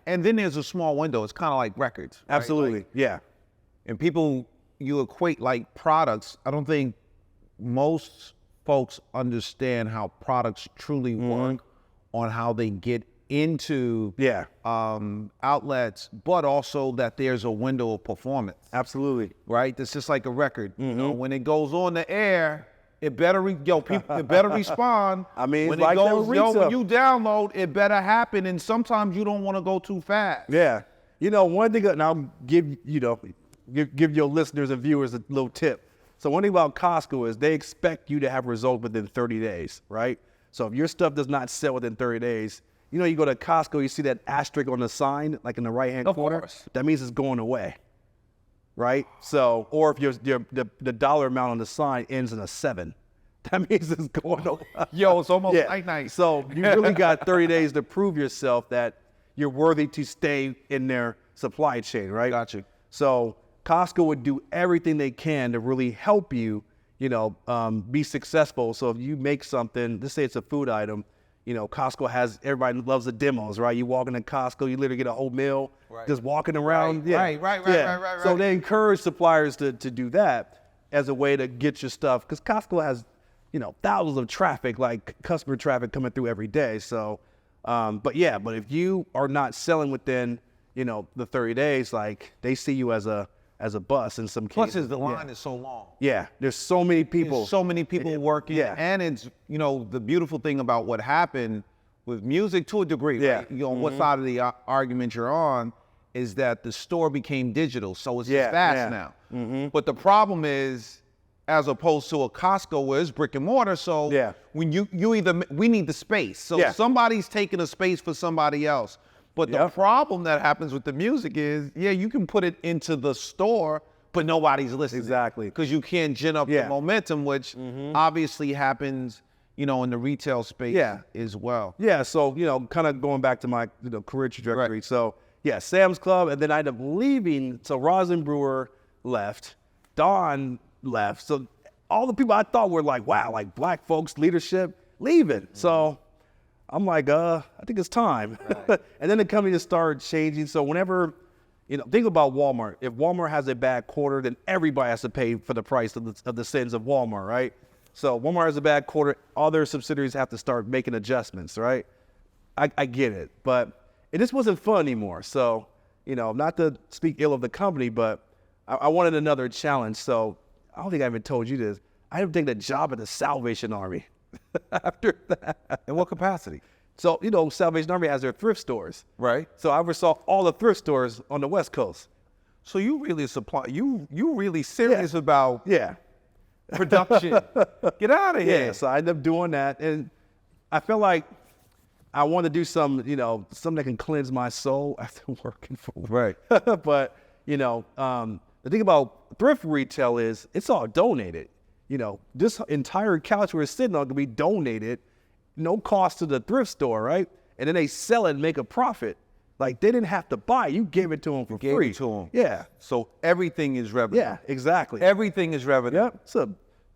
And then there's a small window. It's kind of like records. Right? Absolutely. Like, Yeah. and people, you equate like products. I don't think most folks understand how products truly work on how they get into outlets, but also that there's a window of performance. Absolutely. Right? It's just like a record. You know, when it goes on the air, it better it better respond. I mean, when it's like it goes, that when retail. you download, it better happen. And sometimes you don't want to go too fast. Yeah. You know, one thing, and I'll give your listeners and viewers a little tip. So one thing about Costco is they expect you to have results within 30 days, right? So if your stuff does not sell within 30 days, you know, you go to Costco, you see that asterisk on the sign, like in the right-hand corner. Course. That means it's going away, right? So, or if the dollar amount on the sign ends in a 7, that means it's going away. Yo, it's almost night. So you really got 30 days to prove yourself that you're worthy to stay in their supply chain, right? Got you. So Costco would do everything they can to really help you, be successful. So if you make something, let's say it's a food item, Costco everybody loves the demos, right? You walk into Costco, you literally get a whole meal just walking around. Right. So they encourage suppliers to do that as a way to get your stuff, because Costco has, thousands of traffic, like customer traffic coming through every day. So, but if you are not selling within, the 30 days, like they see you as a bust in some cases. Plus, the line is so long. Yeah, there's so many people. There's so many people working. Yeah. And it's, the beautiful thing about what happened with music to a degree, right? What side of the argument you're on is that the store became digital. So it's just fast now. But the problem is, as opposed to a Costco where it's brick and mortar, so when we need the space. So somebody's taking a space for somebody else. But the problem that happens with the music is, you can put it into the store, but nobody's listening. Exactly. Because you can't gin up the momentum, which obviously happens, in the retail space as well. Yeah, so, kind of going back to my career trajectory. Right. So, Sam's Club, and then I ended up leaving. So Rosin Brewer left, Don left. So all the people I thought were like, wow, like black folks, leadership, leaving. So I'm like, I think it's time. Right. And then the company just started changing. So whenever, think about Walmart. If Walmart has a bad quarter, then everybody has to pay for the price of the sins of Walmart, right? So Walmart has a bad quarter, all their subsidiaries have to start making adjustments, right? I get it, but it just wasn't fun anymore. So, not to speak ill of the company, but I wanted another challenge. So I don't think I even told you this. I ended up taking a job at the Salvation Army after that. In what capacity? So, Salvation Army has their thrift stores. Right. So I oversaw all the thrift stores on the West Coast. So you really you really serious about production. Get out of here. Yeah, so I ended up doing that. And I felt like I wanted to do something that can cleanse my soul after working for Right. But, the thing about thrift retail is it's all donated. This entire couch we're sitting on can be donated, no cost to the thrift store, right? And then they sell it and make a profit. Like, they didn't have to buy it. You gave it to them for free. Gave it to them. Yeah. So everything is revenue. Yeah, exactly. Everything is revenue. Yep. It's a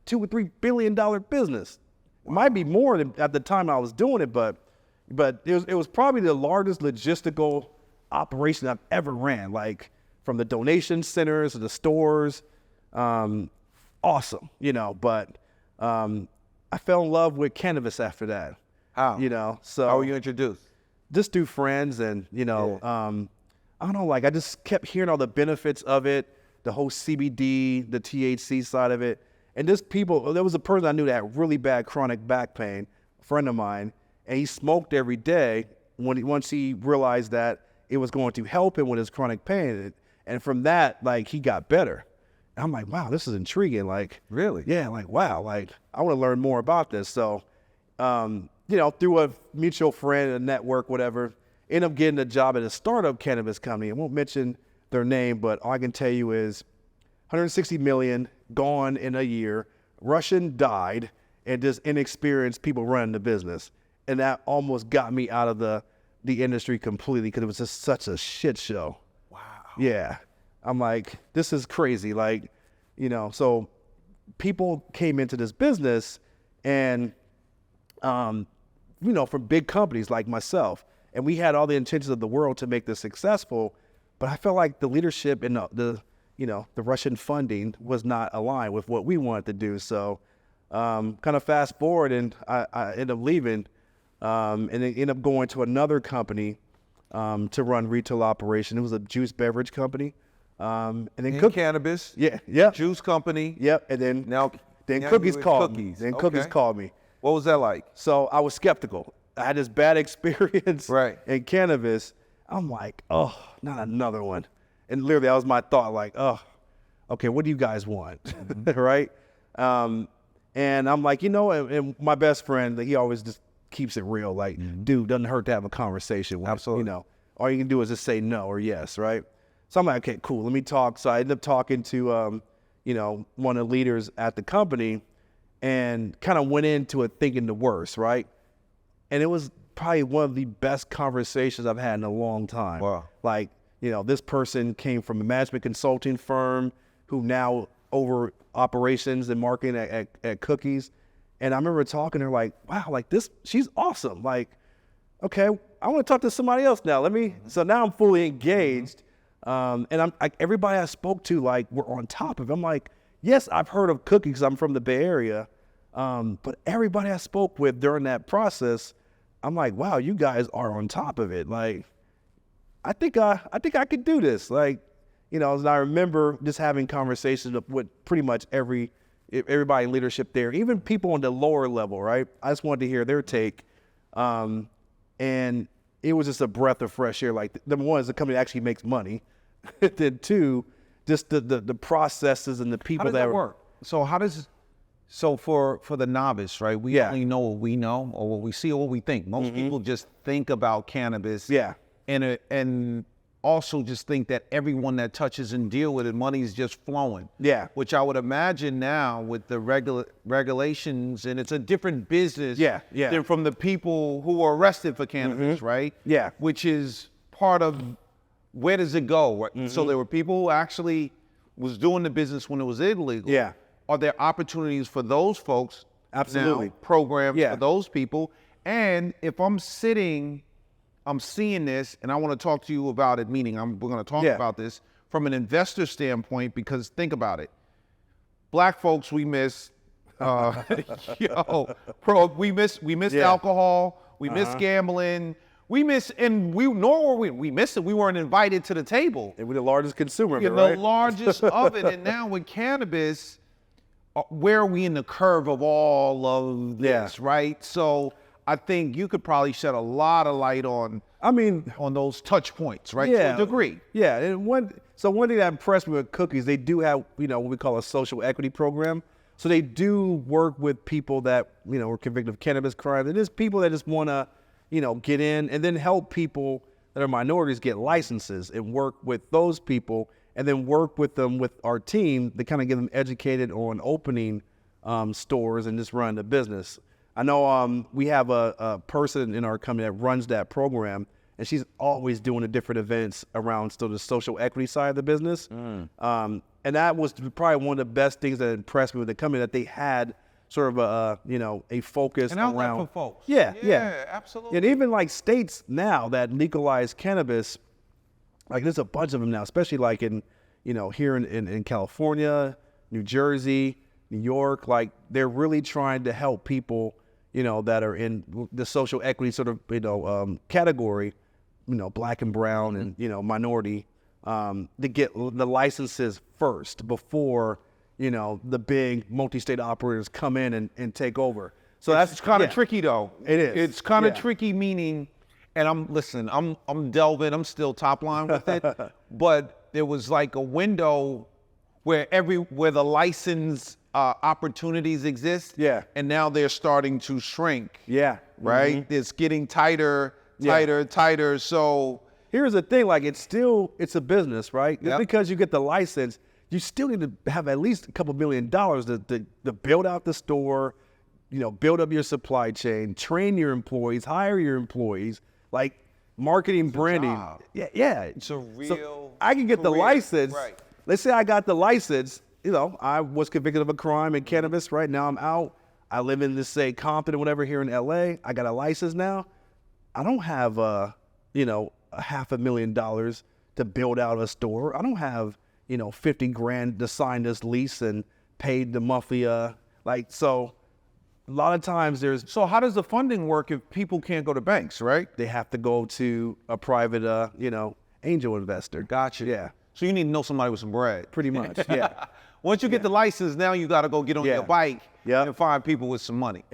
$2 or $3 billion business. It might be more than at the time I was doing it, but it was probably the largest logistical operation I've ever ran. Like, from the donation centers to the stores, awesome, but I fell in love with cannabis after that. How? So how were you introduced? Just through friends, and I don't know, like I just kept hearing all the benefits of it, the whole CBD, the THC side of it, and there was a person I knew that had really bad chronic back pain, a friend of mine, and he smoked every day once he realized that it was going to help him with his chronic pain. And from that, like, he got better. And I'm like, wow, this is intriguing. Like, really? Yeah, like, wow, like, I want to learn more about this. So, through a mutual friend, a network, whatever, ended up getting a job at a startup cannabis company. I won't mention their name, but all I can tell you is 160 million gone in a year. Russian died, and just inexperienced people running the business. And that almost got me out of the industry completely, because it was just such a shit show. Wow. Yeah. I'm like, this is crazy. Like, so people came into this business and, from big companies like myself, and we had all the intentions of the world to make this successful, but I felt like the leadership and the Russian funding was not aligned with what we wanted to do. So kind of fast forward, and I ended up leaving, and then ended up going to another company to run retail operation. It was a juice beverage company. And then cannabis. Yeah. Juice company. Yep. And then now Cookies called me. Then Cookies called me. What was that like? So I was skeptical. I had this bad experience in cannabis. I'm like, oh, not another one. And literally that was my thought, like, oh, okay, what do you guys want? Right? And I'm like, and my best friend, he always just keeps it real. Like, dude, doesn't hurt to have a conversation with, absolutely. All you can do is just say no or yes, right? So I'm like, okay, cool, let me talk. So I ended up talking to, one of the leaders at the company and kind of went into it thinking the worst, right? And it was probably one of the best conversations I've had in a long time. Wow. Like, this person came from a management consulting firm who now over operations and marketing at Cookies. And I remember talking to her like, wow, like she's awesome. Like, okay, I want to talk to somebody else now. So now I'm fully engaged. And I'm like, everybody I spoke to, like, we're on top of it. I'm like, yes, I've heard of Cookies because I'm from the Bay Area. But everybody I spoke with during that process, I'm like, wow, you guys are on top of it. Like, I think I could do this. Like, and I remember just having conversations with pretty much everybody in leadership there, even people on the lower level, right? I just wanted to hear their take. And it was just a breath of fresh air. Like, number one is the company actually makes money. Then two, just the processes and the people that work. So for the novice, right? We only know what we know or what we see or what we think. Most people just think about cannabis. Yeah. And also just think that everyone that touches and deal with it, money is just flowing. Yeah. Which I would imagine now with the regulations, and it's a different business than from the people who were arrested for cannabis, right? Yeah. Which is part of where does it go? Right? So there were people who actually was doing the business when it was illegal. Yeah. Are there opportunities for those folks? Absolutely. Now, programs for those people? And if I'm seeing this, and I want to talk to you about it, meaning we're going to talk about this from an investor standpoint, because think about it. Black folks, we miss, we miss alcohol, we miss gambling, we miss, and we missed it. We weren't invited to the table. And we're the largest consumer of it, right? The largest of it. And now with cannabis, where are we in the curve of all of this, right? So I think you could probably shed a lot of light on those touch points, right? Yeah. To a degree. Yeah. And one thing that impressed me with Cookies, they do have, what we call a social equity program. So they do work with people that, were convicted of cannabis crimes. And there's people that just want to, get in and then help people that are minorities get licenses and work with those people and then work with them with our team to kind of get them educated on opening stores and just running the business. I know we have a person in our company that runs that program, and she's always doing the different events around still the social equity side of the business. And that was probably one of the best things that impressed me with the company, that they had sort of a focus and around for folks. Yeah, absolutely. And even like states now that legalize cannabis, like there's a bunch of them now, especially like in here in California, New Jersey, New York. Like they're really trying to help people that are in the social equity sort of category, black and brown and minority, to get the licenses first before the big multi-state operators come in and take over. So that's kind of tricky though. It is. It's kind of tricky, meaning, and I'm delving, I'm still top line with it, but there was like a window where the license opportunities exist. Yeah. And now they're starting to shrink. Yeah. Right? It's getting tighter. So here's the thing, like it's a business, right? Just because you get the license, you still need to have at least a couple $1 million to build out the store, build up your supply chain, train your employees, hire your employees, like marketing, branding. Yeah. It's a real so I can get the license. Right. Let's say I got the license, I was convicted of a crime in cannabis, right? Now I'm out. I live in this, say, Compton or whatever here in LA. I got a license now. I don't have $500,000 to build out a store. I don't have, $50,000 to sign this lease and pay the monthly, so a lot of times So how does the funding work if people can't go to banks, right? they have to go to a private, angel investor. Gotcha. Yeah, So you need to know somebody with some bread. pretty much. Yeah. Once you get the license, now you got to go get on Yeah. your bike Yep. and find people with some money.